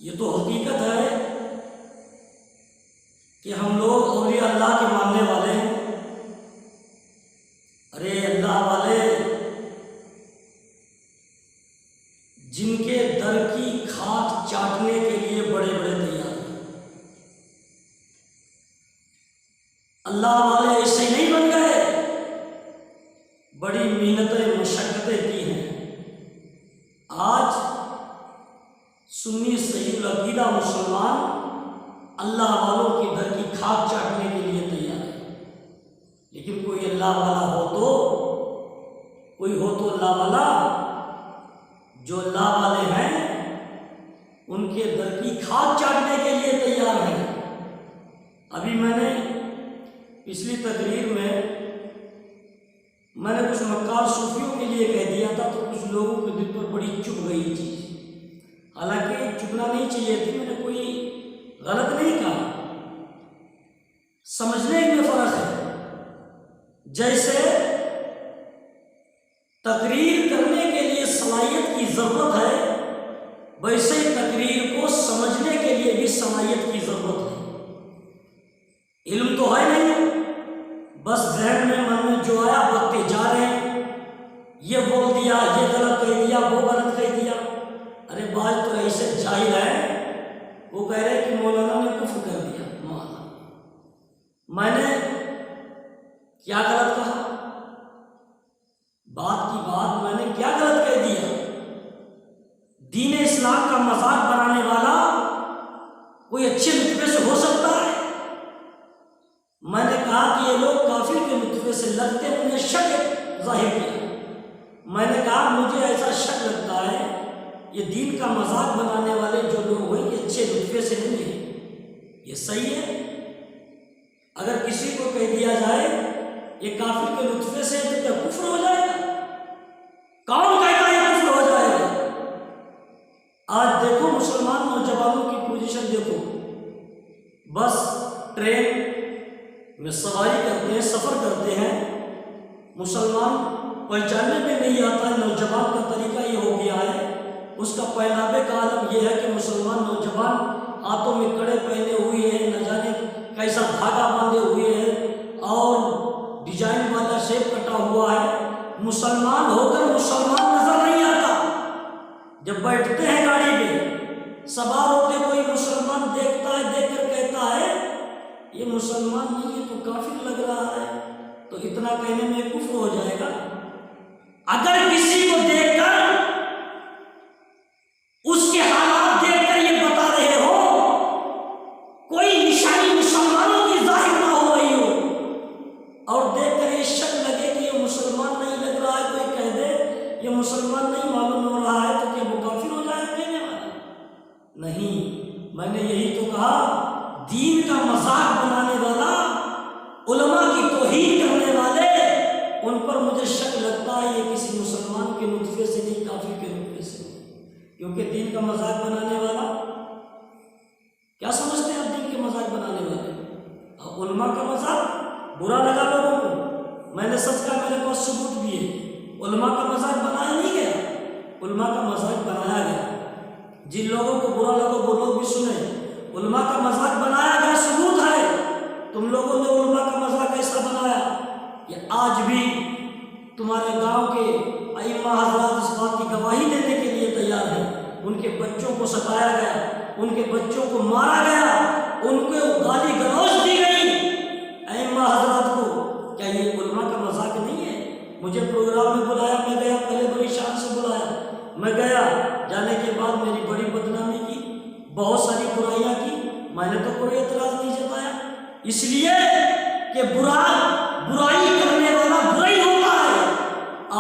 یہ تو حقیقت ہے کہ ہم لوگ اولیاء اللہ کے ماننے والے ہیں۔ ارے اللہ والے جن کے در کی کھاد چاٹنے کے لیے بڑے بڑے تیار ہیں، اللہ والے ایسے نہیں بن گئے، بڑی محنتیں مشقتیں کی ہیں۔ آج سنی صحیح العقیدہ مسلمان اللہ والوں کی در کی کھاد چاٹنے کے لیے تیار ہے، لیکن کوئی اللہ والا ہو تو اللہ والا، جو اللہ والے ہیں ان کے در کی کھاد چاٹنے کے لیے تیار ہیں۔ ابھی میں نے پچھلی تقریر میں نے کچھ مکار صوفیوں کے لیے کہہ دیا تھا، تو کچھ لوگوں کے دل پر بڑی چبھ گئی چیز، حالانکہ چبھنا نہیں چاہیے تھی، میں نے کوئی غلط نہیں کہا، سمجھنے میں فرق ہے۔ جیسے تقریر کرنے کے لیے صلاحیت کی ضرورت ہے، ویسے تقریر کو سمجھنے کے لیے بھی صلاحیت کی ضرورت ہے۔ علم تو ہے نہیں، بس ذہن میں من میں جو آیا بکتے جا رہے ہیں، یہ بول دیا، یہ غلط کہہ دیا، وہ غلط کہہ دیا۔ ارے بعض تو ایسے جاہل ہیں، وہ کہہ رہے کہ مولانا نے کفر کر دیا۔ مولانا میں نے کیا غلط کہا؟ بات کی بات میں نے کیا غلط کہہ دیا؟ دین اسلام کا مذاق بنانے والا کوئی اچھے نطفے سے ہو سکتا ہے؟ میں نے کہا کہ یہ لوگ کافر کے نطفے سے لگتے ہیں، انہیں شک ظاہر کیا۔ میں نے کہا مجھے ایسا شک لگتا ہے یہ دین کا مذاق بنانے والے جو لوگ ہیں یہ اچھے نطفے سے نہیں ہیں۔ یہ صحیح ہے؟ اگر کسی کو کہہ دیا جائے یہ کافر کے نطفے سے ہے تو کیا کفر ہو جائے گا؟ کون کہتا ہے یہ کفر ہو جائے گا؟ آج دیکھو مسلمان نوجوانوں کی پوزیشن دیکھو، بس ٹرین میں سواری کرتے ہیں، سفر کرتے ہیں، مسلمان پہچاننے میں نہیں آتا ہے۔ نوجوان کا طریقہ یہ ہو گیا ہے، اس کا پہناوے کا عالم یہ ہے کہ مسلمان نوجوان ہاتھوں میں کڑے پہنے ہوئے ہیں، نہ جانے کیسا دھاگا باندھے ہوئے ہیں اور ڈیزائن والا شیپ کٹا ہوا ہے۔ مسلمان ہو کر مسلمان نظر نہیں آتا۔ جب بیٹھتے ہیں گاڑی میں سوار ہوتے کوئی مسلمان دیکھتا ہے، دیکھ کر کہتا ہے یہ مسلمان نہیں ہے تو کافر لگ رہا ہے، تو اتنا کہنے میں کفر ہو جائے گا۔ اگر کسی کو دیکھ کر اس کے حالات دیکھ کر یہ بتا رہے ہو، کوئی نشانی مسلمانوں کی ظاہر نہ ہو رہی ہو، اور دیکھ کر یہ شک لگے کہ یہ مسلمان نہیں لگ رہا ہے، کوئی کہہ دے یہ مسلمان نہیں معلوم ہو رہا ہے، تو کیا وہ کافر ہو جائے گا کہنے والا؟ نہیں، میں نے یہی تو کہا دین کا مذاق بنانے والا، علماء کی توہین کرنے والے، ان پر مجھے شک لگتا ہے یہ کسی مسلمان کے نطفے سے نہیں، کافر کے نطفے سے، کیونکہ دین کا مذاق بنانے والا کیا سمجھتے ہیں آپ؟ دین کے مذاق بنانے والے علماء کا مذاق برا لگا لوگوں کو، میں نے سچ کہا، میرے پاس ثبوت بھی ہے، علماء کا مذاق بنایا نہیں گیا، علماء کا مذاق بنایا گیا۔ جن لوگوں کو برا لگا وہ لوگ بھی سنیں، علماء کا مذاق بنایا گیا، ثبوت ہے۔ تم لوگوں نے علماء کا مذاق ایسا بنایا کہ آج بھی تمہارے گاؤں کے ائمہ حضرات اس بات کی گواہی دینے کے لیے تیار ہیں، ان کے بچوں کو ستایا گیا، ان کے بچوں کو مارا گیا، ان کو گالی گلوچ دی گئی ائمہ حضرات کو۔ کیا یہ علماء کا مذاق نہیں ہے؟ مجھے پروگرام میں بلایا، میں گیا، پہلے بڑی شان سے بلایا، میں گیا، جانے کے بعد میری بڑی بدنامی کی، بہت ساری برائیاں کی، میں نے تو کوئی اعتراض نہیں جتایا، اس لیے کہ برائی کرنے والا برائی ہوتا ہے،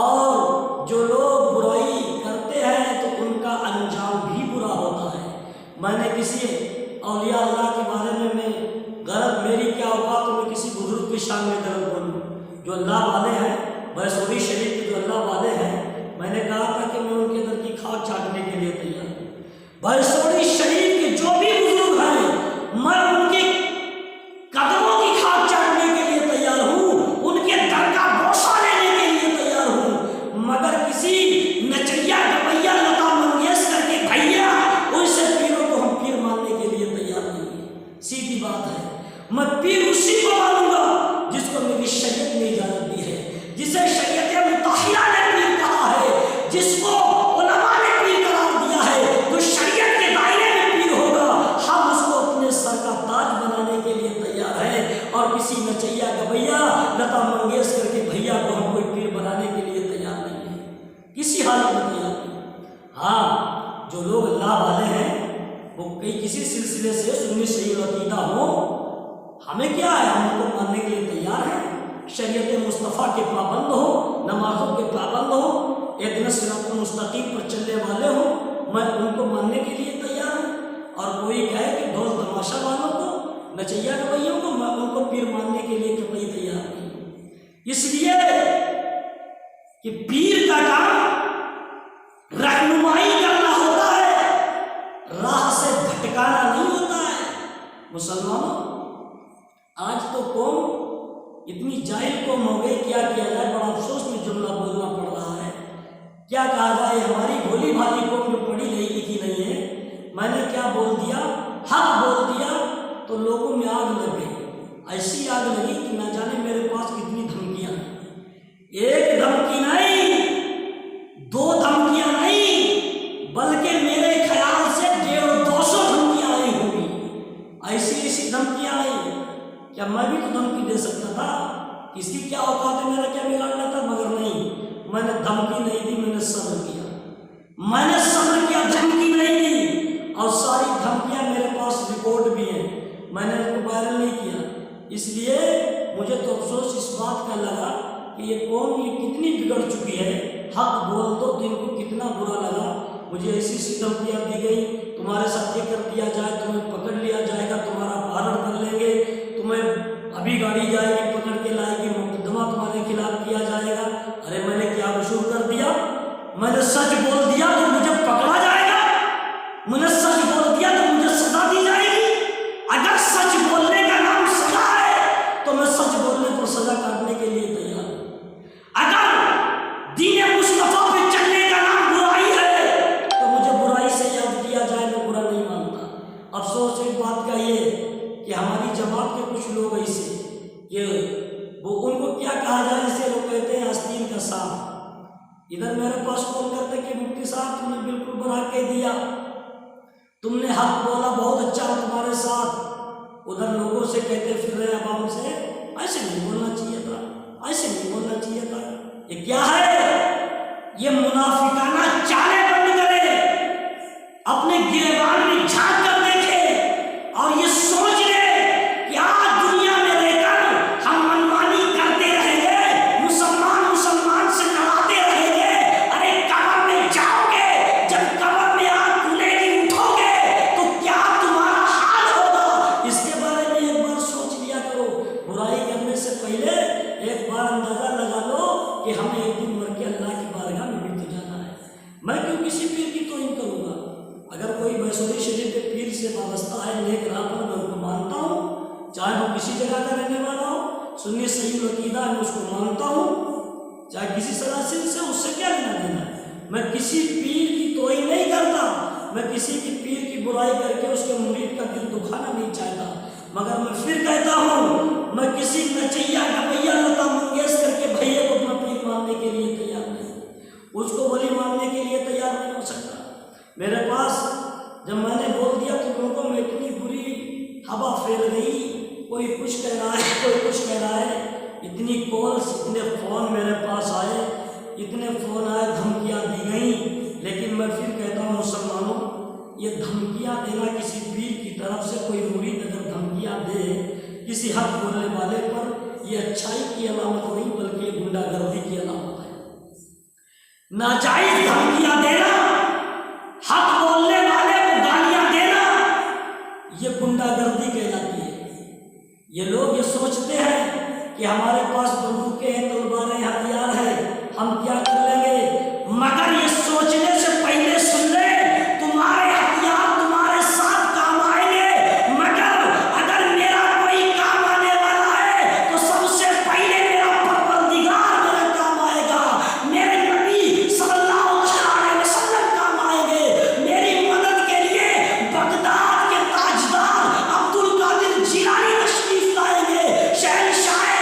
اور جو لوگ برائی کرتے ہیں تو ان کا انجام بھی برا ہوتا ہے۔ میں نے کسی اولیاء اللہ کے بارے میں غلط، میری کیا اوقات میں کسی بزرگ کی شان میں غلط بولوں؟ جو اللہ والے ہیں، بھیسوری شریف کے جو اللہ والے ہیں، میں نے کہا تھا کہ میں ان کے در کی کھاد چاٹنے کے لیے تیار ہوں۔ بھیسوری شریف کے جو بھی بزرگ ہیں، میں ان کے قدموں کی کھاد چاٹنے کے لیے تیار ہوں، ان کے در کا بوسہ لینے کے لیے تیار ہوں، مگر کسی نچیا گویا لتا منگیشکر کے بھیا ان سے پیروں کو ہم جو لوگ اللہ والے ہیں وہ کئی کسی سلسلے سے سنی صحیح العقیدہ ہو، ہمیں کیا ہے، ہم ان کو ماننے کے لیے تیار ہیں، شریعت مصطفیٰ کے پابند ہو، نمازوں کے پابند ہو، اہدنا الصراط المستقیم پر چلنے والے ہوں، میں ان کو ماننے کے لیے تیار ہوں۔ اور کوئی کہے کہ ڈھول تماشا والوں کو، نچیا گویوں کو، میں ان کو پیر ماننے کے لیے کبھی تیار نہیں ہوں۔ اس لیے کہ پیر کا کام رہنمائی کرنا ہوتا ہے، راہ سے بھٹکانا نہیں ہوتا ہے۔ مسلمانوں، آج تو قوم اتنی جاہل قوم ہو گئی، کیا کیا جائے، بڑا افسوس میں جملہ بولنا پڑ رہا ہے، کیا کہا جائے، ہماری بھولی بھالی قوم جو پڑھی نہیں لکھی نہیں ہے، میں نے کیا بول دیا، حق بول دیا تو لوگوں میں آگ لگ گئی، ایسی آگ لگی کہ نہ جانے میرے پاس کتنی دھمکیاں ہیں، ایک دھمکی نہیں، دو دھمکیاں نہیں، بلکہ میرے خیال سے 150-200 دھمکیاں آئی ہوں گی، ایسی دھمکیاں آئی، کیا میں بھی تو دھمکی دے سکتا تھا، اس کی کیا اوقات ہے، میرا کیا بگاڑنا تھا، مگر نہیں، میں نے دھمکی نہیں دی، میں نے صبر کیا، میں نے صبر کیا، دھمکی نہیں دی، اور ساری دھمکیاں میرے پاس ریکارڈ بھی ہیں، میں نے ان کو وائرل نہیں کیا۔ اس لیے مجھے تو افسوس اس بات کا لگا کہ یہ قوم یہ کتنی بگڑ چکی ہے، حق بول دو تو ان کو کتنا برا لگا، مجھے ایسی دھمکیاں دی گئی، تمہارے ساتھ یہ کر دیا جائے، تمہیں پکڑ لیا جائے گا، تمہارا اپہرن کر لیں گے، تمہیں ابھی گاڑی جائے گی پکڑ کے لائے گی، مقدمہ تمہارے خلاف کیا جائے گا۔ ارے میں نے کیا مشہور کر دیا، میں نے سچ بول دیا تو مجھے پکڑا جائے گا، میں نے سچ بول دیا تو مجھے سزا دی جائے گی، اگر سچ بولنے کا نام سزا ہے تو میں سچ بولنے پر سزا کاٹنے کے لیے تیار ہوں، اگر دین مصطفیٰ پہ چلنے کا نام برائی ہے تو مجھے برائی سے یاد کیا جائے، میں برا نہیں مانتا۔ افسوس ایک بات کا یہ کہ ہماری جماعت کے کچھ لوگ ایسے کہ وہ ان کو کیا کہا جائے، جسے لوگ کہتے ہیں آستین کا سانپ، ادھر میرے پاس فون کرتے کہ مفتی صاحب تم نے بالکل برا کہہ دیا، تم نے حق بولا، بہت اچھا تمہارے ساتھ، ادھر لوگوں سے کہتے پھر رہے عوام سے ایسے نہیں بولنا چاہیے تھا، ایسے نہیں بولنا چاہیے تھا۔ یہ کیا ہے، یہ منافقانہ چالیں بند کرے، اپنے گریبان میں جھانک کر دیکھے اور یہ سوچ لے کہ آج دنیا میں رہ کر ہم منمانی کرتے رہیں گے، مسلمان سے لڑاتے رہیں گے، ارے قبر میں جاؤ گے، جب قبر میں آگ کھلے گی اٹھو گے تو کیا تمہارا حال ہوگا، اس کے بارے میں ایک بار سوچ لیا کرو، برائی کرنے سے پہلے ایک بار اندازہ لگا لو کہ ہمیں ایک دن مر کے اللہ کی بارگاہ میں بھی تو جانا ہے۔ میں کیوں کسی پیر کی توہین کروں گا، اگر کوئی بیسوری شریف کے پیر سے وابستہ ہے، نیک راہ پر میں ان کو مانتا ہوں، چاہے وہ کسی جگہ کا رہنے والا ہو، سنی صحیح العقیدہ ہے، میں اس کو مانتا ہوں، چاہے کسی سلاسل سے، اس سے کیا لینا دینا ہے، میں کسی پیر کی توہین نہیں کرتا، میں کسی کی پیر کی برائی کر کے اس کے مرید کا دل دکھانا نہیں چاہتا، مگر میں پھر کہتا ہوں میں کسی نچیا گویا لتا منگیشکر کے بھیا کو اپنا پیر ماننے کے لیے تیار نہیں، اس کو ولی ماننے کے لیے تیار نہیں ہو سکتا۔ میرے پاس جب میں نے بول دیا تو لوگوں میں اتنی بری ہوا پھیل گئی، کوئی کچھ کہہ رہا ہے، کوئی کچھ کہہ رہا ہے، اتنی کالس، اتنے فون میرے پاس آئے، اتنے فون آئے، دھمکیاں دی گئیں، لیکن میں پھر کہتا ہوں مسلمانوں، یہ دھمکیاں دینا کسی پیر کی طرف سے کوئی مرید اگر دھمکیاں دے کسی حق بولنے والے پر، یہ اچھائی کی علامت نہیں بلکہ یہ غنڈہ گردی کی علامت ہے۔ ناجائز دھمکیاں دینا، حق بولنے والے کو گالیاں دینا، یہ غنڈہ گردی کہلاتی ہے۔ یہ لوگ یہ سوچتے ہیں کہ ہمارے پاس بندوقیں ہیں، تلواریں، ہتھیار ہیں، ہم کیا کر لیں گے، مگر یہ سوچنے سے پہلے سن لے تمہارے ہتھیار تمہارے ساتھ کام آئیں گے، مگر اگر میرا کوئی کام آنے والا ہے تو سب سے پہلے میرا پروردگار میرا کام آئے گا، میرے نبی صلی اللہ علیہ وسلم کام آئیں گے، میری مدد کے لیے بغداد کے تاجدار عبد القادر جیلانی تشریف لائیں گے، شہنشاہ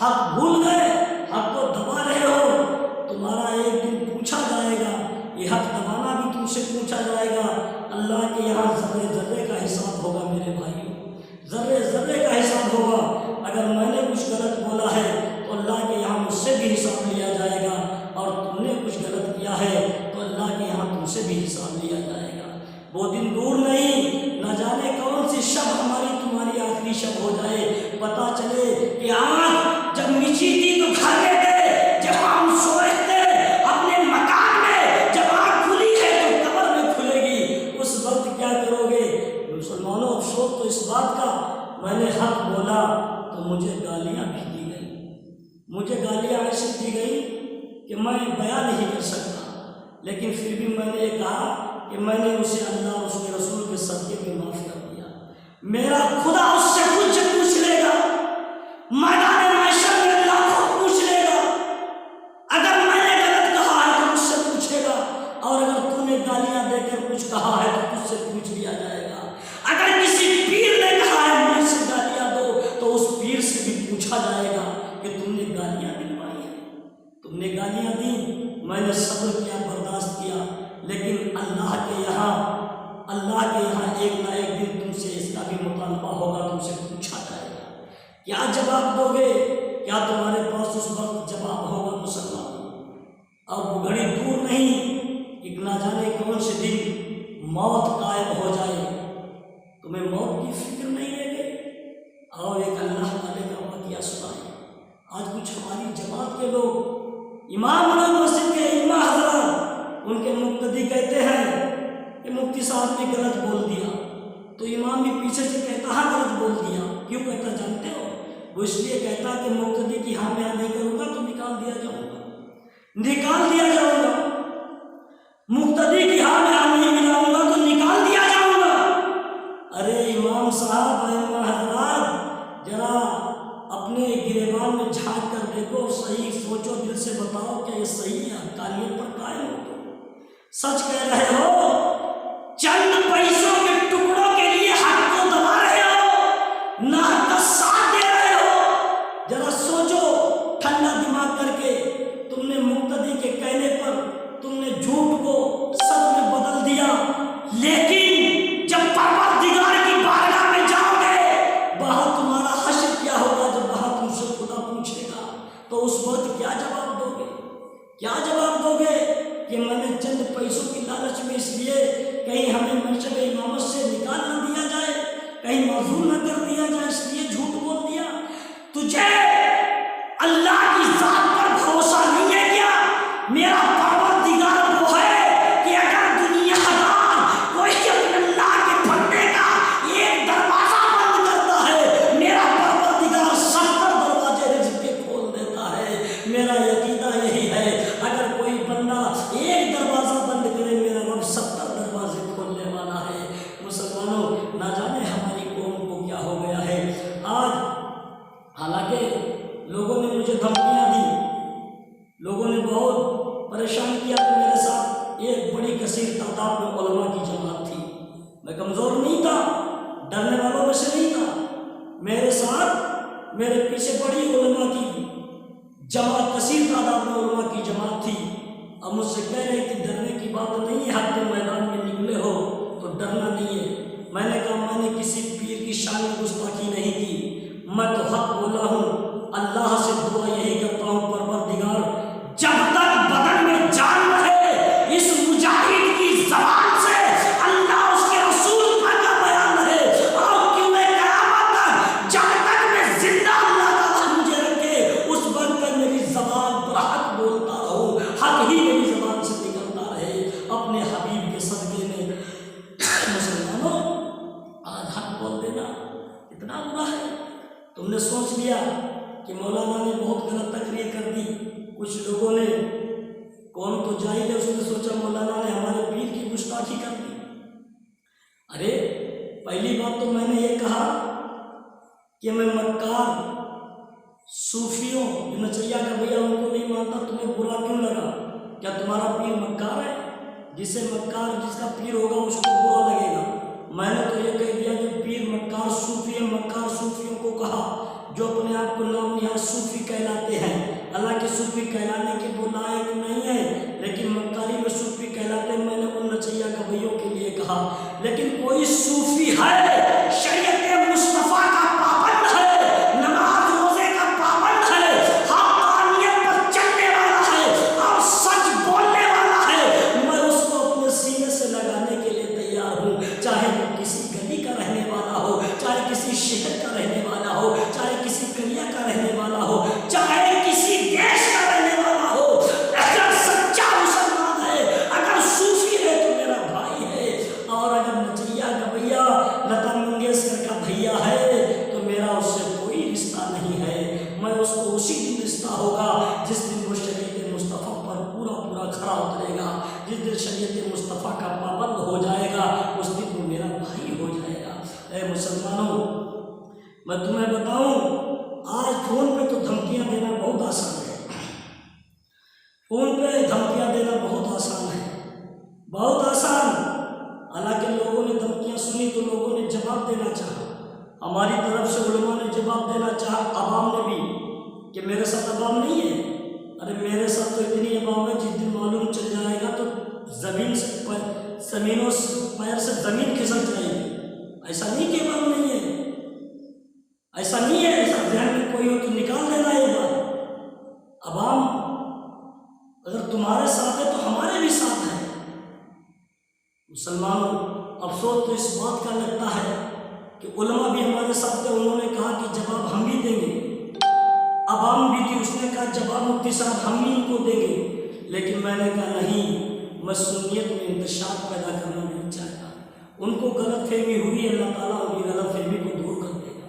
حق بھول گئے، حق کو دبا رہے ہو، تمہارا ایک دن پوچھا جائے گا، یہ حق دبانا بھی تم سے پوچھا جائے گا۔ اللہ کے یہاں ذرے ذرے کا حساب ہوگا میرے بھائیوں، ذرے ذرے کا حساب ہوگا۔ اگر میں نے کچھ غلط بولا ہے تو اللہ کے یہاں مجھ سے بھی حساب لیا جائے گا، اور تم نے کچھ غلط کیا ہے تو اللہ کے یہاں تم سے بھی حساب لیا جائے گا۔ وہ دن دور نہیں، نہ جانے کون سی شب ہماری تمہاری آخری شب ہو جائے، پتہ چلے کہ آنکھ جب مچی تھی تو گھر میں تھے، جب ہم سوئے تھے اپنے مکان میں، جب آنکھ کھلی ہے تو قبر میں کھلے گی، اس وقت کیا کرو گے؟ مسلمانوں، افسوس تو اس بات کا، میں نے حق بولا تو مجھے گالیاں بھی دی گئی، مجھے گالیاں ایسی دی گئی کہ میں بیان نہیں کر سکتا، لیکن پھر بھی میں نے یہ کہا کہ میں نے اسے اللہ اور اس کے رسول کے صدقے میں معاف کر دیا۔ میرا خدا اس سے کچھ پوچھ لے گا، میدان محشر میں اللہ کو پوچھ لے گا، اگر میں نے غلط کہا ہے تو مجھ سے پوچھے گا، اور اگر تو نے گالیاں دے کر کچھ کہا ہے تو تجھ سے پوچھ لیا جائے گا۔ اگر کسی پیر نے کہا ہے مجھ سے گالیاں دو تو اس پیر سے بھی پوچھا جائے گا کہ تم نے گالیاں دلوائی ہیں، تم نے گالیاں دی، میں نے صبر کیا، برداشت کیا، لیکن اللہ کے یہاں ایک نہ ایک دن تم سے اس کا بھی مطالبہ ہوگا، تم سے پوچھا جائے گا، کیا جواب دو گے؟ کیا تمہارے پاس اس وقت جواب ہوگا مسلمان؟ اور وہ گھڑی دور نہیں کہ نہ جانے کون سے دن موت قائم ہو جائے، تمہیں موت کی فکر نہیں رہ گئی؟ اور ایک اللہ والے کا واقعہ سنائے۔ آج کچھ ہماری جماعت کے لوگ، امام لوگ، مسجد کے امام حضرات، ان کے مقتدی کہتے ہیں کہ مفتی صاحب نے غلط بول دیا، تو امام بھی پیچھے سے کہتا ہاں غلط بول دیا، کیوں کہتا جانتے ہو؟ وہ اس لیے کہتا کہ مقتدی کی ہاں میں نہیں کروں گا تو نکال دیا جاؤں گا، مقتدی کی ہاں میں نہیں ملاؤں گا تو نکال دیا جاؤں گا۔ ارے امام صاحب، امام حضرات، ذرا اپنے گریبان میں جھانک کر دیکھو، صحیح سوچو، دل سے بتاؤ کہ یہ صحیح ہے، حقانیت پر قائم ہو تو سچ کہہ رہے ہو؟ چند پیسوں کے ٹکڑوں کے لیے حق کو دبا رہے ہو، نہ حق کا ساتھ دے رہے ہو؟ ذرا سوچو ٹھنڈا دماغ کر کے، تم نے مقتدی کے کہنے پر تم نے جھوٹ کو سچ میں بدل دیا، لیکن جب پروردگار کی بارگاہ میں جاؤ گے، وہاں تمہارا حشر کیا ہوگا؟ جب وہاں تم سے خدا پوچھے گا تو اس وقت کیا جواب دو گے؟ کیا جواب دو گے کہ میں نے چند پیسوں کی لالچ میں، اس لیے کہیں ہمیں منصب امامت سے نکال نہ دیا جائے، کہیں معذور نہ کر دیا جائے، اس لیے جھوٹ بول دیا؟ تجھے اللہ کی ذات پر بھروسہ نہیں ہے کیا؟ میرا پروردگار وہ ہے کہ اگر دنیا دار کوئی اپنے اللہ کے بندے کا ایک دروازہ بند کرتا ہے، میرا پروردگار 70 دروازے رزق کے کھول دیتا ہے۔ میرا عقیدہ یہی ہے، اگر کوئی بندہ ایک دروازہ بند کرے، میرا رب 70 دروازے کھولنے والا ہے۔ مسلمانوں، نہ جانے ہماری قوم کو کیا ہو گیا ہے آج۔ حالانکہ لوگوں نے مجھے دھمکیاں دی، لوگوں نے بہت پریشان کیا، تو میرے ساتھ ایک بڑی کثیر تعداد میں علماء کی جماعت تھی، میں کمزور نہیں تھا، ڈرنے والوں میں سے نہیں تھا، میرے ساتھ میرے پیچھے بڑی علماء کی جماعت، کثیر تعداد میں علماء کی جماعت تھی، اب مجھ سے کہہ رہی تھی ڈرنے کی بات نہیں ہے، حق کے میدان میں نکلے ہو تو ڈرنا نہیں ہے۔ میں نے کہا میں نے کسی پیر کی شان میں گستاخی نہیں کی، میں تو حق بولا ہوں۔ اللہ سے دعا یہی کرتا ہوں، پروردگار جب تک بدن میں جان رہے، اس مجاہد کی زبان سے اللہ اس کے رسول پر کا بیان رہے، اور کیوں قیامت تک جب تک میں زندہ اللہ تعالیٰ مجھے رکھے، اس وقت تک میری زبان پر حق بولتا رہوں، حق ہی میری زبان سے نکلتا رہے، اپنے حبیب کے صدقے میں۔ مسلمانوں، آج حق بول دینا اتنا برا ہے؟ تم نے سوچ لیا کہ مولانا نے بہت غلط تقریر کر دی، کچھ لوگوں نے، کون تو جاہل ہے، اس نے سوچا مولانا نے ہمارے پیر کی گستاخی کر دی۔ ارے پہلی بات تو میں نے یہ کہا کہ میں مکار صوفیوں نچیا کا بھیا ان کو نہیں مانتا، تمہیں برا کیوں لگا؟ کیا تمہارا پیر مکار ہے؟ جس کا پیر ہوگا اس کو برا لگے گا، میں نے تو یہ کہہ دیا کہ پیر مکار صوفیوں کو کہا جو اپنے آپ کو نام نہاد صوفی کہلاتے ہیں، حالانکہ صوفی کہلانے کے وہ لائق نہیں ہے، لیکن مکاری میں صوفی کہلاتے ہیں۔ میں نے ان نچیا گویوں کے لیے کہا لیکن کوئی صوفی ہے شریعت مصطفیٰ کا پابند ہے، نماز روزے کا پابند ہے، حقانیت پر چلنے والا ہے اور سچ بولنے والا ہے، میں اس کو اپنے سینے سے لگانے کے لیے تیار ہوں، چاہے وہ کسی گلی کا رہنے والا ہو، چاہے کسی شہر کا رہنے والا ہو، چاہے کسی قریہ کا رہنے والا ہو، چاہے کسی دیش کا رہنے والا ہو، اگر سچا مسلمان ہے، اگر صوفی ہے تو میرا بھائی ہے، اور اگر نچیا گویا لتا منگیشکر کا بھیا ہے تو میرا اس سے کوئی رشتہ نہیں ہے۔ میں اس کو اسی دن رشتہ ہوگا جس دن وہ شریعت مصطفیٰ پر پورا کھڑا اترے گا، جس دن شریعت مصطفیٰ کا پابند ہو جائے گا اس دن وہ میرا بھائی ہو جائے گا۔ اے مسلمانوں، میں تمہیں بتاؤں، آج فون پہ تو دھمکیاں دینا بہت آسان ہے، فون پہ دھمکیاں دینا بہت آسان ہے، بہت آسان۔ حالانکہ لوگوں نے دھمکیاں سنی تو لوگوں نے جواب دینا چاہا، ہماری طرف سے علماء نے جواب دینا چاہا، عوام نے بھی، کہ میرے ساتھ عوام نہیں ہے۔ ارے میرے ساتھ تو اتنی عوام ہے جس دن معلوم چل جائے گا تو زمینوں سے پیر سے زمین کھسک جائے گی۔ ایسا نہیں کہ عوام نہیں ہے، ایسا نہیں ہے، ایسا ذہن میں کوئی ہو تو نکال دینا یہ بات۔ عوام اگر تمہارے ساتھ ہے تو ہمارے بھی ساتھ ہے۔ مسلمانوں، افسوس تو اس بات کا لگتا ہے کہ علماء بھی ہمارے ساتھ تھے، انہوں نے کہا کہ جواب ہم بھی دیں گے، عوام بھی تھی، اس نے کہا جواب مفتی صاحب ہم ہی ان کو دیں گے، لیکن میں نے کہا نہیں، میں سنیت میں انتشار پیدا کرنا نہیں چاہتا۔ ان کو غلط فہمی ہوئی، اللہ تعالیٰ ان کی غلط فہمی کو دور کر دے گا،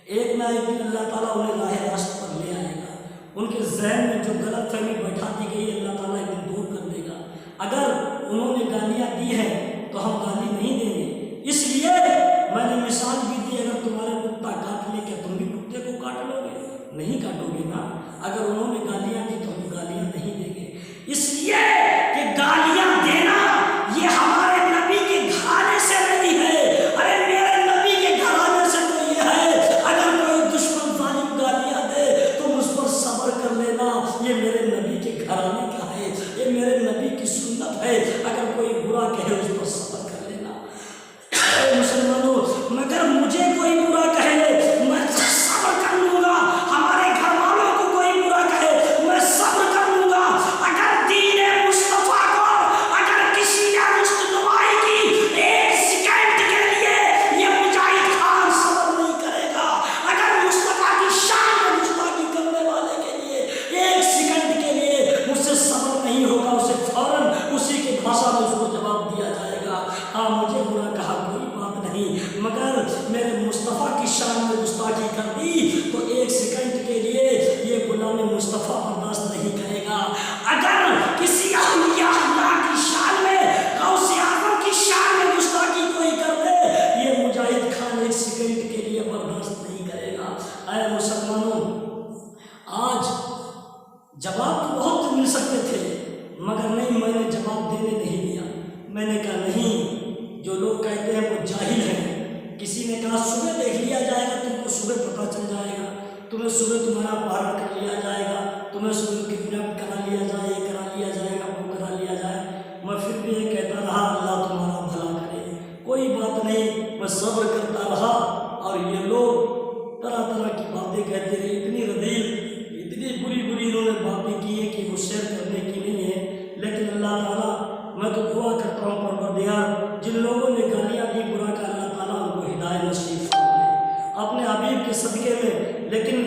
ایک نہ ایک دن اللہ تعالیٰ انہیں راہ راست پر لے آئے گا، ان کے ذہن میں جو غلط فہمی بیٹھا دی گئی اللہ تعالیٰ ایک دن دور کر دے گا۔ اگر انہوں نے گالیاں دی ہیں تو ہم گالی نہیں دیں گے، اس لیے میں نے مثال بھی دی، اگر تمہارے کتا کاٹ لے کیا تم بھی کتے کو کاٹ لو گے؟ نہیں کاٹو گے نا۔ اگر انہوں نے گالیاں دی تو ہم گالیاں نہیں دیں گے، اس لیے کہ گالیاں دینا یہ ہمارے نبی کے گھرانے سے نہیں ہے۔ ارے میرے نبی کے گھرانے سے تو یہ ہے، اگر کوئی دشمن ظالم گالیاں دے تم اس پر صبر کر لینا، یہ میرے نبی کے گھرانے کا ہے، یہ میرے نبی کی سنت ہے، اگر کوئی برا کہے اس پر صبر کر لینا۔ اے مسلمانوں، مگر مجھے کوئی برا کہے میں صبر کر لوں گا، ہمارے گھر والوں کو کوئی برا کہے میں صبر کر لوں گا۔ اگر دین مصطفیٰ کو اگر کسی نے رشت نمائی کی ایک سیکنڈ کے لیے یہ مجاہد خان صبر نہیں کرے گا، اگر مصطفیٰ کی شان میں گستاخی کرنے والے کے لیے ایک سیکنڈ کے لیے مجھ سے صبر نہیں ہوگا، اسے فوراً اسی کی بھاشا میں اس کو جواب دیا جائے گا۔ ہاں مجھے برا کہا کوئی بات نہیں، مگر میرے مصطفیٰ کی شان میں گستاخی کر دی تو ایک سیکنڈ کے لیے یہ غلام مصطفیٰ برداشت نہیں کرے گا۔ اگر کسی اولیاء اللہ کی شان میں، غوث اعظم کی شان میں گستاخی کوئی کر دے یہ مجاہد خان ایک سیکنڈ کے لیے برداشت نہیں کرے گا۔ اے مسلمانوں، آج جواب تو بہت مل سکتے تھے مگر نہیں، میں نے جواب دینے نہیں دیا۔ میں نے کہا نہیں، جو لوگ کہتے ہیں وہ جاہل ہیں۔ کسی نے کہا صبح دیکھ لیا جائے گا، تم کو صبح پتہ چل جائے گا، تمہیں صبح تمہارا اپہرن کر لیا جائے گا، تمہیں صبح کڈنیپ کرا لیا جائے، یہ کرا لیا جائے گا، وہ کرا لیا جائے۔ میں پھر بھی یہ کہتا رہا اللہ تمہارا بھلا کرے، کوئی بات نہیں، میں صبر کرتا رہا۔ اور یہ لوگ طرح طرح کی باتیں کہتے رہے، اتنی ردیل، اتنی بری انہوں نے باتیں کی ہے کہ وہ شیئر کرنے کی نہیں ہے، لیکن اللہ تعالیٰ میں تو دعا کرتا ہوں پروردگار جن لوگوں نے گالیاں دی برا کا اللہ تعالیٰ ان کو ہدایت نصیب فرمائے اپنے حبیب کے صدقے میں، لیکن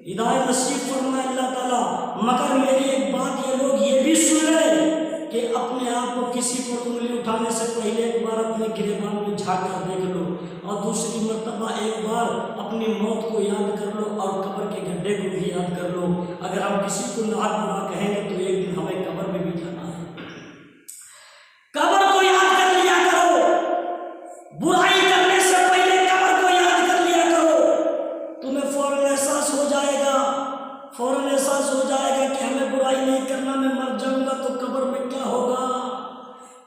ہدایت نصیب فرمائے اللہ تعالیٰ۔ مگر میری ایک بات یہ لوگ یہ بھی سن لیں کہ اپنے آپ کو کسی پر انگلی اٹھانے سے پہلے ایک بار اپنے گریبان میں جھانک کر دیکھ لو، اور دوسری مرتبہ ایک بار اپنی موت کو یاد کر لو اور قبر کے گڈھے کو بھی یاد کر لو۔ اگر ہم کسی کو ناک برا کہیں گے تو ایک دن ہمیں قبر میں بھی جانا ہے۔ قبر کو یاد کر لیا کرو، برائی کرنے سے پہلے قبر کو یاد کر لیا کرو، تمہیں فوراً احساس ہو جائے گا، فوراً احساس ہو جائے گا کہ ہمیں برائی نہیں کرنا، میں مر جاؤں گا تو قبر میں کیا ہوگا،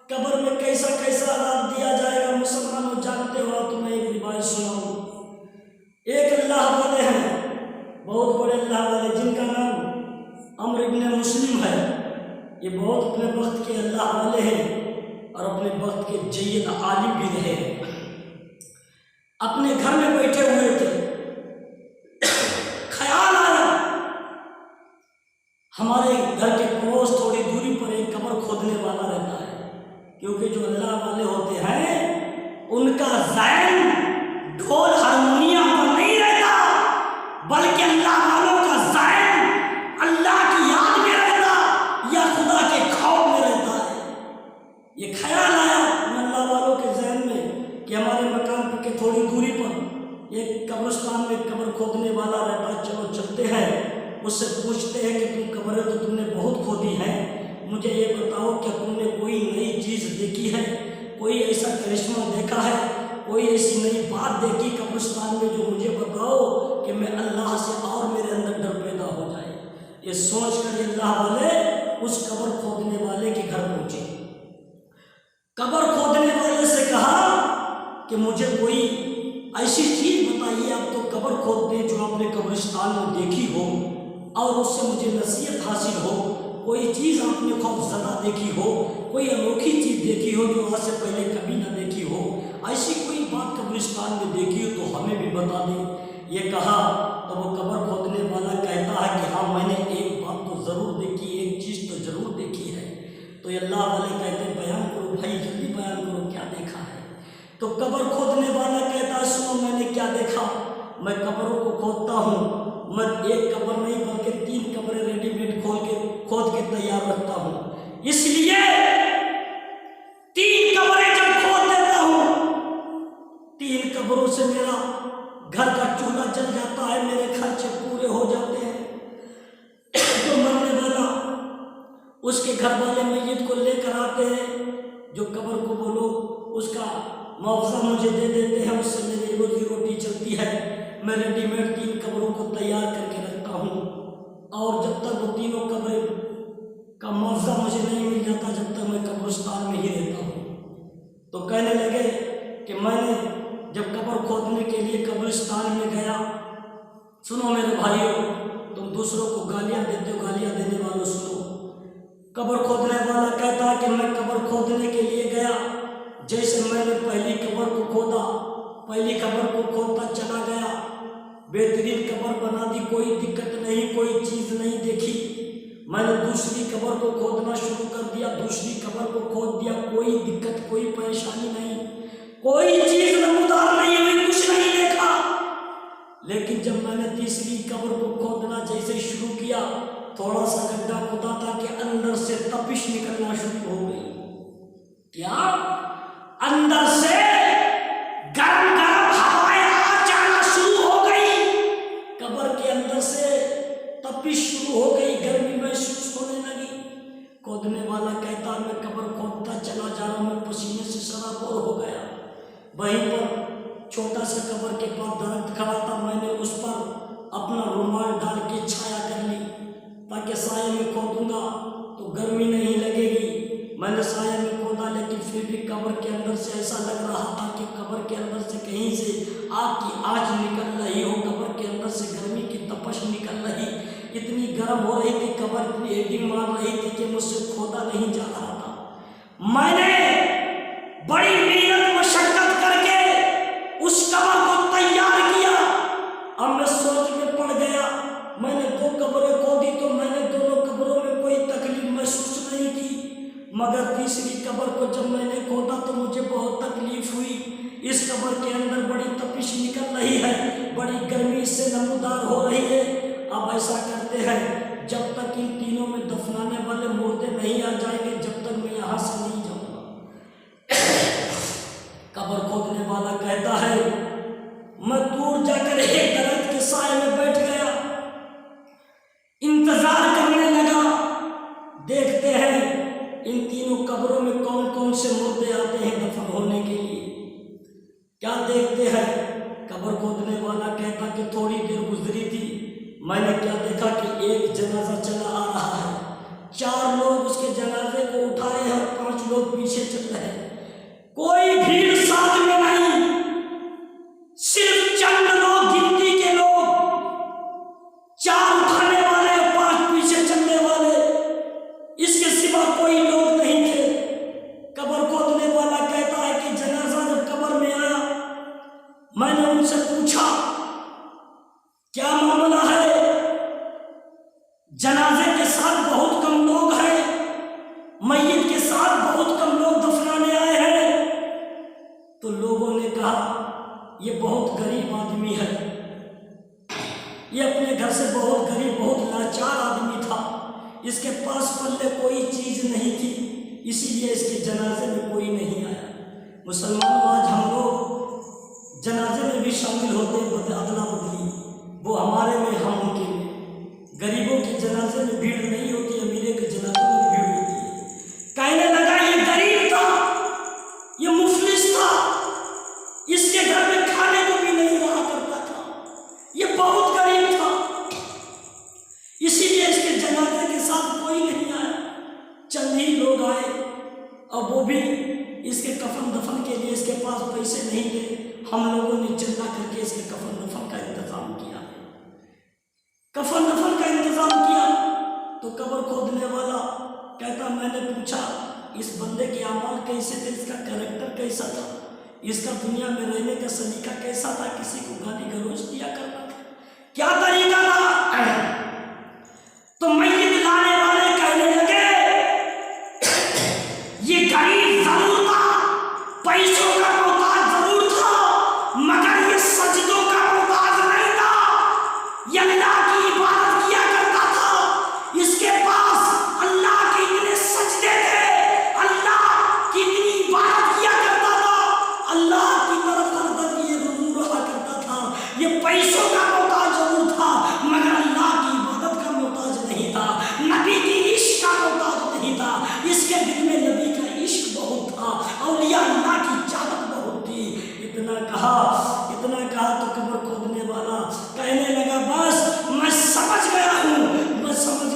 قبر میں کیسا کیسا عذاب دیا جائے گا۔ مسلمانوں بہت بڑے اللہ والے جن کا نام عمرو ابن مسلم ہے، یہ بہت اپنے وقت کے اللہ والے ہیں اور اپنے وقت کے جید عالم بھی رہے ہیں۔ اپنے گھر میں بیٹھے ہوئے تھے، خیال آیا ہمارے گھر کے پڑوس تھوڑی دوری پر ایک قبر کھودنے والا رہتا ہے، کیونکہ جو اللہ والے ہوتے ہیں ان کا ذہن ڈھول ہارمونیم پر نہیں رہتا، بلکہ اللہ والوں کا ذہن اللہ کی یاد میں رہتا یا خدا کے خوف میں رہتا ہے۔ یہ خیال آیا اللہ والوں کے ذہن میں کہ ہمارے مکان کے تھوڑی دوری پر ایک قبرستان میں قبر کھودنے والا رہتا ہے، چلو چلتے ہیں، اس سے پوچھتے ہیں کہ تم قبریں تو تم نے بہت کھودی ہیں، مجھے یہ بتاؤ کہ تم نے کوئی نئی چیز دیکھی ہے، کوئی ایسا کرشمہ دیکھا ہے، کوئی ایسی نئی بات دیکھی قبرستان میں جو مجھے بتاؤ کہ میں اللہ سے اور میرے اندر ڈر پیدا ہو جائے۔ یہ سوچ کر اللہ والے اس قبر کھودنے والے کے گھر پہنچے۔ قبر کھودنے والے سے کہا کہ مجھے کوئی ایسی چیز بتائیے، آپ تو قبر کھودتے جو آپ نے قبرستان میں دیکھی ہو اور اس سے مجھے نصیحت حاصل ہو، کوئی چیز آپ نے خوف زدہ دیکھی ہو، کوئی انوکھی چیز دیکھی ہو جو آج سے پہلے کبھی نہ دیکھی ہو، ایسی کوئی بات قبرستان میں دیکھی ہو تو ہمیں بھی بتا دیں۔ یہ کہا تو وہ قبر کھودنے والا کہتا ہے کہ ہاں میں نے ایک بات تو ضرور دیکھی، ایک چیز تو ضرور دیکھی ہے۔ تو اللہ والے کہتے بیان کرو بھائی، جلدی بیان کرو کیا دیکھا ہے۔ تو قبر کھودنے والا کہتا ہے سنو میں نے کیا دیکھا، میں قبروں کو کھودتا ہوں، میں ایک قبر نہیں بلکہ 3 قبریں ریڈی میڈ کھود کے تیار رکھتا ہوں، اس لیے 3 قبریں جب کھود دیتا ہوں 3 قبروں سے میرا گھر کا چولہا جل جاتا ہے، میرے خرچے پورے ہو جاتے ہیں۔ تو مرنے والا اس کے گھر والے میت کو لے کر آتے ہیں، جو قبر کو وہ لوگ اس کا معاوضہ مجھے دے دیتے ہیں، اس سے میری روزی روٹی چلتی ہے، میں ریڈی میڈ 3 قبروں کو تیار کر کے رکھتا ہوں، اور جب تک وہ 3 قبریں کا معاوضہ مجھے نہیں مل جاتا جب تک میں قبرستان میں ہی رہتا ہوں۔ تو کہنے لگے کہ میں نے جب قبر کھودنے کے لیے قبرستان میں گیا، سنو میرے بھائیوں، تم دوسروں کو گالیاں دیتے ہو، گالیاں دینے والوں سنو۔ قبر کھودنے والا کہتا ہے کہ میں قبر کھودنے کے لیے گیا، جیسے میں نے پہلی قبر کو کھودا، پہلی قبر کو کھودتا چلا گیا، بہترین قبر بنا دی، کوئی دقت نہیں، کوئی چیز نہیں دیکھی۔ میں نے دوسری قبر کو کھودنا شروع کر دیا، دوسری قبر کو کھود دیا، کوئی دقت کوئی پریشانی نہیں، کوئی چیز نمودار نہیں ہوئی، کچھ نہیں دیکھا۔ لیکن جب میں نے تیسری قبر کو کھودنا جیسے شروع کیا، تھوڑا سا گڈھا کھودا تھا کہ اندر سے تپش نکلنا شروع ہو گئی۔ کیا؟ اندر سے گرم گرم ہوائیں آ جانا شروع ہو گئی، قبر کے اندر سے تپش شروع ہو گئی، گرمی محسوس ہونے لگی۔ کھودنے والا کہتا میں قبر کھودتا چلا جا رہا ہوں، میں پسینے سے سرابور ہو گیا۔ وہیں پر چھوٹا سا قبر کے پاس درخت کھڑا تھا، میں نے اس پر اپنا رومال ڈال کے چھایا کر لی تاکہ سائے میں کھودوں گا تو گرمی نہیں لگے گی۔ میں نے سائے میں کھودا، لیکن پھر بھی قبر کے اندر سے ایسا لگ رہا تھا کہ قبر کے اندر سے کہیں سے آگ کی آنچ نکل رہی ہو، قبر کے اندر سے گرمی کی تپش نکل رہی، اتنی گرم ہو رہی تھی، قبر اتنی ایڈنگ مار رہی تھی کہ مجھ سے کھودا نہیں جا رہا تھا۔ میں نے بڑی محنت مشقت کر کے اس قبر کو تیار کیا۔ اب میں سوچ میں پڑ گیا، میں نے 2 قبریں کھودی تو میں نے دونوں قبروں میں کوئی تکلیف محسوس نہیں کی، مگر تیسری قبر کو جب میں نے کھودا تو مجھے بہت تکلیف ہوئی۔ اس قبر کے اندر بڑی تپش نکل رہی ہے، بڑی گرمی اس سے نمودار ہو رہی ہے۔ اب ایسا کرتے ہیں، جب تک ان تینوں میں دفنانے والے مردے نہیں آ جائیں گے جب تک میں یہاں سے نہیں جاؤں گا۔ قبر کھودنے والا کہتا ہے میں دور جا کر ایک درخت کے سائے میں بیٹھ گیا، انتظار کرنے لگا، دیکھتے ہیں ان تینوں قبروں میں کون کون سے مردے آتے ہیں دفن ہونے کے لیے۔ کیا دیکھتے ہیں؟ قبر کھودنے والا کہتا کہ تھوڑی دیر گزری تھی، میں نے کیا دیکھا کہ ایک جنازہ چلا آ رہا ہے، 4 لوگ اس کے جنازے کو اٹھائے ہیں اور 5 لوگ پیچھے چل رہے ہیں، کوئی بھیڑ ساتھ میں نہیں، صرف چند لوگ گنتی کے لوگ یہ اپنے گھر سے بہت غریب بہت لاچار آدمی تھا، اس کے پاس پلے کوئی چیز نہیں تھی، اسی لیے اس کے جنازے میں کوئی نہیں آیا۔ مسلمانوں آج ہم لوگ جنازے میں بھی شامل ہوتے ہیں، ادلا بدلی وہ ہمارے میں ہم ان کے میں، غریبوں کے جنازے میں بھیڑ نہیں ہوتی، امیرے کے جنازے میں بھیڑ ہوتی ہے۔ کہنے لگا یہ غریب تھا، یہ مفلس تھا، اس کے گھر میں کھانے کو بھی نہیں رہا کرتا تھا، یہ بہت غریب تھا، اسی لیے اس کے جنازے کے ساتھ کوئی نہیں آیا۔ چند ہی لوگ آئے اور وہ بھی اس کے کفن دفن کے لیے، اس کے پاس پیسے نہیں تھے، ہم لوگوں نے چندہ کر کے اس کے کفن دفن کا انتظام کیا۔ کفن دفن کا انتظام کیا تو قبر کھودنے والا کہتا میں نے پوچھا اس بندے کے اعمال کیسے تھے، اس کا کریکٹر کیسا تھا، اس کا دنیا میں رہنے کا سلیقہ کیسا تھا، کسی کو گالی گلوچ دیا کرتا تھا، کیا طریقہ تھا؟ تو میت لانے والے کہنے لگے یہ غریب ضرور تھا، پیسوں کا محتاج ضرور تھا، مگر یہ سجدوں کا محتاج نہیں تھا، یہ اللہ کی عبادت کیا کرتا تھا، اس کے پاس اللہ کے اتنے سجدے تھے، اللہ کی اتنی عبادت کیا کرتا تھا، اللہ کی طرف ہر دم یہ رجوع رہا کرتا تھا، یہ پیسوں کا محتاج ضرور تھا مگر اللہ کی عبادت کا محتاج نہیں تھا، نبی کی عشق کا محتاج نہیں تھا، اس کے دل میں نبی کا عشق بہت تھا، اولیاء اللہ کی چاہت بہت تھی۔ اتنا کہا تو قبر کھودنے والا کہنے لگا بس میں سمجھ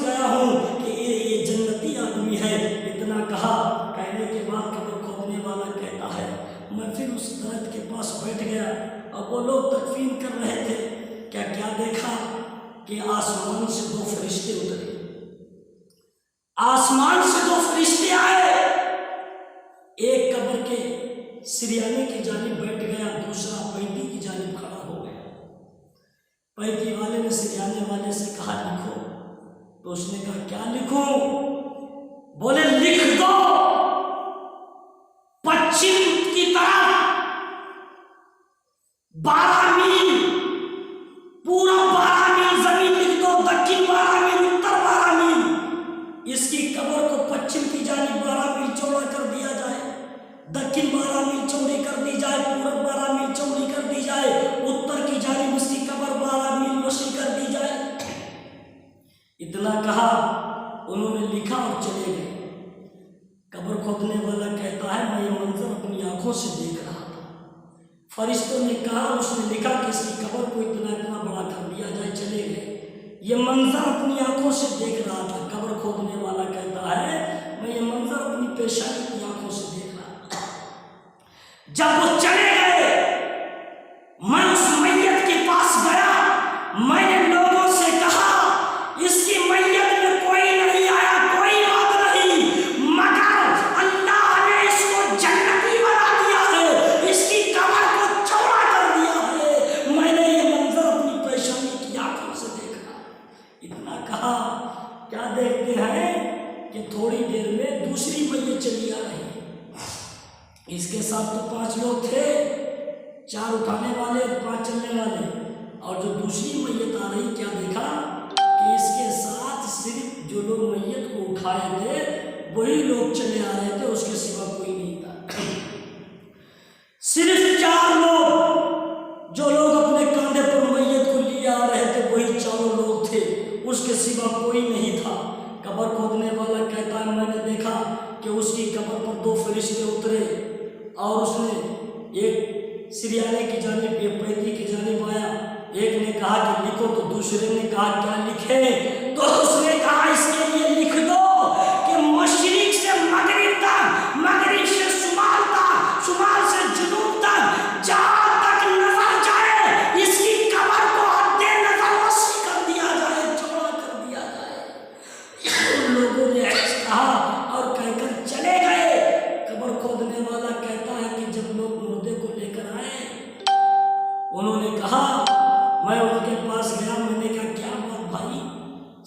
گیا ہوں کہ یہ جنتی آدمی ہے۔ اتنا کہنے کے بعد قبر کھودنے والا کہتا ہے میں پھر اس درخت کے پاس بیٹھ گیا اور وہ لوگ تکفین کر رہے تھے، کیا دیکھا کہ آسمان سے دو فرشتے اترے، آسمان سے دو فرشتے آئے، ایک قبر کے سریانے کی جانب بیٹھ گیا، دوسرا پینٹی کی جانب کھڑا ہو گیا۔ پینٹی والے نے سریانے والے سے کہا لکھو، تو اس نے کہا کیا لکھوں؟ بولے لکھ دو پچھم کی طرف 12 میل، پورا 12 میل زمین لکھ دو، دکن 12 میل، اتر 12 میل، اس کی قبر کو پچھم کی جانب 12 میل چوڑا کر دیا جائے، دکن 12 میل چوڑی کر دی جائے، پورب 12 میل چوڑی کر دی جائے، اتر کی جانب اس کی قبر 12 میل وسیع کر دی جائے۔ اتنا کہا، انہوں نے لکھا اور چلے گئے۔ قبر کھودنے والا کہتا ہے میں یہ منظر اپنی آنکھوں سے دیکھ رہا تھا، فرشتوں نے کہا، اس نے لکھا کہ اس کی قبر کو اتنا بڑا کر دیا جائے، چلے گئے۔ یہ منظر اپنی آنکھوں سے دیکھ رہا تھا۔ قبر کھودنے والا کہتا ہے میں یہ منظر اپنی پیشانی کی آنکھوں سے دیکھ رہا تھا۔ جب وہ چلے گئے میں اس میت کے پاس گیا، میں نے لوگوں سے کہا اس کی میت میں کوئی نہیں آیا، کوئی بات نہیں، مگر اللہ نے اس کو جنتی بنا دیا ہے، اس کی قبر کو چوڑا کر دیا ہے، میں نے یہ منظر اپنی پیشانی کی آنکھوں سے دیکھا۔ اتنا کہا، کیا دیکھتے ہیں کہ تھوڑی دیر میں دوسری میت چلی آ رہی ہے، اس کے ساتھ تو 5 لوگ تھے، 4 اٹھانے والے 5 چلنے والے، اور جو دوسری میت آ رہی کیا دیکھا کہ اس کے ساتھ صرف جو لوگ میت کو اٹھائے تھے وہی لوگ چلے آ رہے تھے، اس کے سوا کوئی نہیں تھا۔ صرف 4 لوگ جو لوگ اپنے کاندھے پر میت کو لیے آ رہے تھے وہی 4 لوگ تھے، اس کے سوا کوئی نہیں تھا۔ قبر کھودنے والا کہتا ہے میں نے دیکھا کہ اس کی قبر پر 2 فرشتے اترے اور اس نے ایک سریانے کی جانب ایک پینٹی کی جانب آیا، ایک نے کہا کہ لکھو، تو دوسرے نے کہا کیا لکھے؟ تو اس نے کہا اس کے لیے لکھ دو کہ مشرق سے مغرب تک، مغرب سے شمال تک، شمال سے جنوب تک، جہاں تک نظر جائے اس کی قبر کو حد نظر وسیع کر دیا جائے، چوڑا کر دیا جائے۔ ان لوگوں نے ایسا کہا اور کہہ کر چلے گئے۔ قبر کھودنے والا کہتا ہے کہ جب لوگ مردے کو لے کر آئے، انہوں نے کہا میں ان کے پاس گیا، میں نے کہا کیا بات بھائی،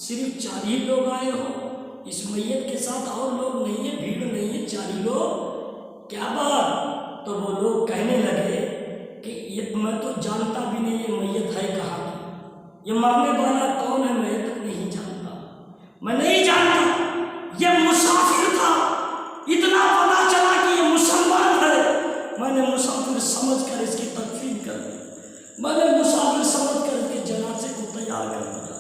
صرف 4 ہی لوگ آئے ہو، اس میت کے ساتھ اور لوگ نہیں ہیں، بھیڑ نہیں ہے، 4 ہی لوگ، کیا بات؟ تو وہ لوگ کہنے لگے کہ یہ میں تو جانتا بھی نہیں یہ میت ہے کہاں کی، یہ مرنے والا کون ہے میں تک نہیں جانتا، میں نہیں جانتا۔ یہ مسافر تھا، اتنا پتا چلا کہ یہ مسلمان ہے، میں نے مسافر سمجھ کر اس کی تدفین کر دی، میں نے مسافر سمجھ کر اس کے جنازے کو تیار کر دیا،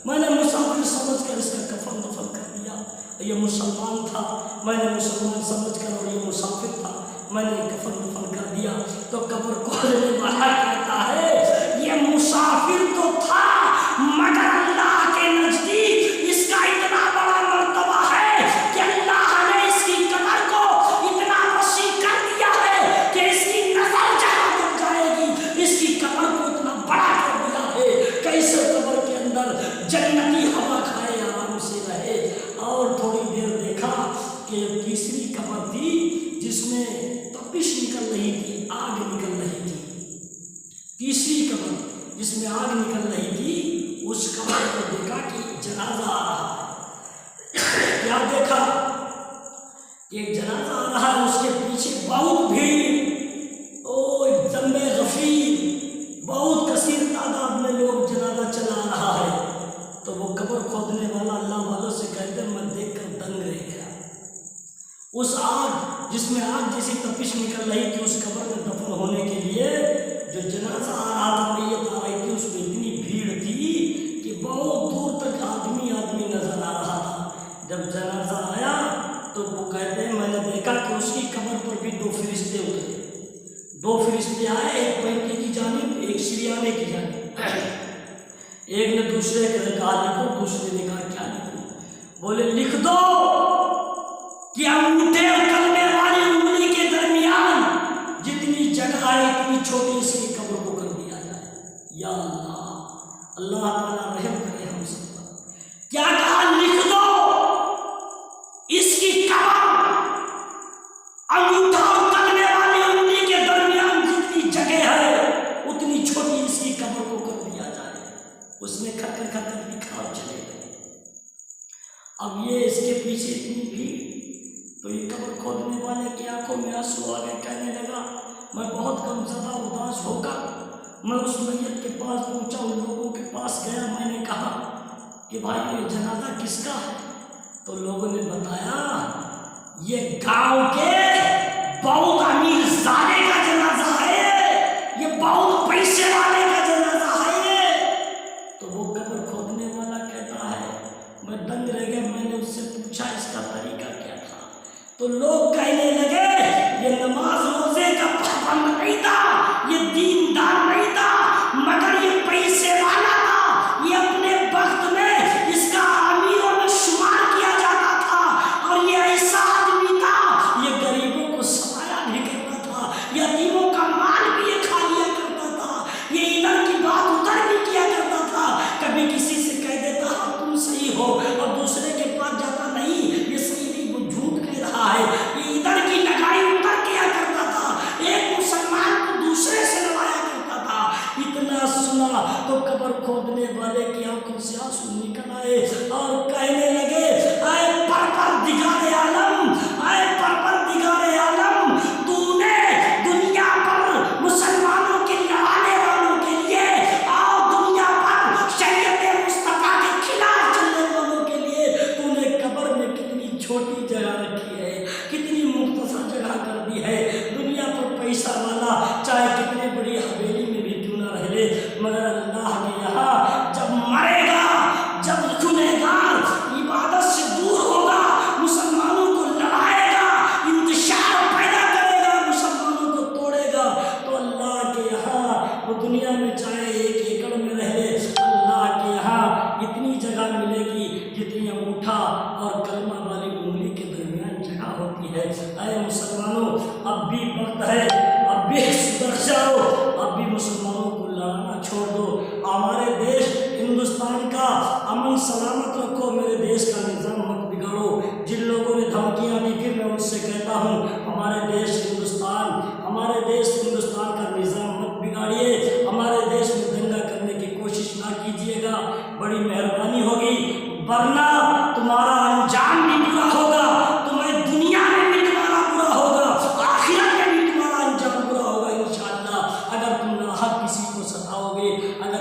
میں نے مسافر سمجھ کر اس کا کفن دفن کر دیا۔ یہ مسلمان تھا، میں نے مسلمان سمجھ کر، اور یہ مسافر تھا، میں نے کفن دفن کر دیا۔ تو قبر کھودنے والا کہتا ہے یہ مسافر تو تھا مگر اللہ کے نزدیک اس کا اتنا بڑا مرتبہ ہے کہ اللہ نے اس کی قبر کو اتنا وسیع کر دیا ہے کہ اس کی نظر جہاں تک جائے گی، اس کی قبر کو اتنا بڑا کر دیا ہے کہ اس قبر کے اندر جنتی ہوا کھائے آرام سے رہے۔ اور تھوڑی دیر دیکھا کہ تیسری قبر تھی جس میں تپش نکل رہی تھی، آگ نکل رہی تھی۔ تیسری قبر جس میں آگ نکل رہی تھی، اس قبر کو دیکھا کہ جنازہ آ رہا ہے۔ کیا دیکھا؟ ایک جنازہ آ رہا ہے، اس کے پیچھے بہت بھیڑ، جم غفیر، بہت کثیر تعداد میں لوگ جنازہ چلا رہا ہے۔ تو وہ قبر کھودنے والا اللہ والوں سے کہتے میں دیکھ کر دنگ رہ گیا۔ اس آگ جس میں آگ جیسی تپش نکل رہی تھی، اس قبر میں دفن ہونے کے لیے جو جنازہ آ رہا تھا، میت آ رہی تھی، اس میں اتنی بھیڑ تھی کہ بہت دور تک آدمی نظر آ رہا تھا۔ جب جنازہ آیا تو وہ کہتے ہیں میں نے دیکھا کہ اس کی قبر پر بھی دو فرشتے اترے، دو فرشتے آئے، ایک پینٹی کی جانب، ایک شریانے کی جانب۔ ایک نے دوسرے کو کہا لکھو، دوسرے نے کہا کیا لکھوں؟ بولے لکھ دو کہ انگوٹھے اور کلمے والی انگلی کے درمیان جتنی جگہ ہے اتنی چھوٹی اس کی قبر کو کر دیا جائے۔ یا اللہ تعالیٰ رحم کرے ہم سب پر۔ کیا کہا؟ لکھ دو اس کی قبر انگوٹھا اور کلمے والی انگلی کے درمیان جتنی جگہ ہے اتنی چھوٹی اس کی قبر کو کر دیا جائے۔ اس نے کھٹر کھٹر لکھا اور چلے گئے۔ اب یہ اس کے پیچھے اتنی بھیڑ، تو یہ قبر کھودنے والے کی آنکھوں میں آنسو آ گئے، کہنے لگا میں بہت غمزدہ اداس ہو کر میں اس میت کے پاس پہنچا، ان لوگوں کے پاس گیا، میں نے کہا کہ بھائی یہ جنازہ کس کا ہے؟ تو لوگوں نے بتایا یہ گاؤں کے بہت امیر زادے کا جنازہ ہے، یہ بہت پیسے والے کا جنازہ ہے۔ تو وہ قبر کھودنے والا کہتا ہے میں دنگ رہ گیا، میں نے اس سے پوچھا اس کا طریقہ کیا تھا؟ تو لوگ کہنے لگے یہ نماز روزے کا پابند نہیں تھا، یہ دیندار نہیں تھا، مگر یہ پیسے والا تھا، یہ اپنے وقت میں اس کا امیروں میں شمار کیا جاتا تھا، اور یہ ایسا آدمی تھا یہ غریبوں کو سمایا بھی کرتا تھا، یتیموں کا مال بھی یہ کھا لیا کرتا تھا، یہ ادھر کی بات ادھر بھی کیا کرتا تھا، کبھی کسی سے کہہ دیتا ہاں تم صحیح ہو اور دوسرے کے پاس جاتا نہیں یہ صحیح نہیں، وہ جھوٹ کہہ رہا ہے، یہ ادھر کی لگائی ادھر کیا کرتا تھا، ایک مسلمان کو دوسرے سے لڑایا کرتا تھا۔ اتنا سنا تو قبر کھودنے والے کی آنکھوں سے آنسو نکل آئے اور کہنے لگے اے پروردگار عالم، اے پروردگار عالم، تو نے دنیا پر مسلمانوں کے لڑانے والوں کے لیے اور دنیا پر شریعت مصطفیٰ کے خلاف چلنے والوں کے لیے تو نے قبر میں کتنی چھوٹی جگہ رکھی ہے، کتنی مختصر جگہ کر دی ہے۔ دنیا پر پیسہ والا چاہے کتنے بڑی حویلی میں بھی کیوں نہ رہ لے، مگر اللہ کے یہاں جب مرے گا، جب گنہگار عبادت سے دور ہوگا، مسلمانوں کو لڑائے گا، انتشار پیدا کرے گا، مسلمانوں کو توڑے گا، تو اللہ کے یہاں وہ دنیا میں چاہے 1 ایکڑ میں رہ لے، اللہ کے یہاں اتنی جگہ ملے گی جتنی انگوٹھا اور کلمہ والی انگلی کے درمیان جگہ ہوتی ہے۔ اے مسلمانوں، اب بھی وقت ہے، اب بھی سدھر جاؤ، اب بھی مسلمانوں کو لڑانا چھوڑ دو، ہمارے دیش ہندوستان کا امن سلامت رکھو، میرے دیش کا نظام مت بگاڑو۔ جن لوگوں نے دھمکیاں دی تھی میں ان سے کہتا ہوں ہمارے دیش ہندوستان کا نظام مت بگاڑیے، ہمارے دیش میں دنگا کرنے کی کوشش نہ کیجیے گا، بڑی مہربانی ہوگی، ورنہ تمہارا انجام بھی برا ہوگا، تمہیں دنیا میں بھی تمہارا برا ہوگا، آخرت میں بھی تمہارا انجام برا ہوگا انشاءاللہ۔ اگر تم ناحق کسی کو ستاؤ گے، اگر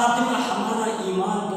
خاتمہ ہمارا ایمان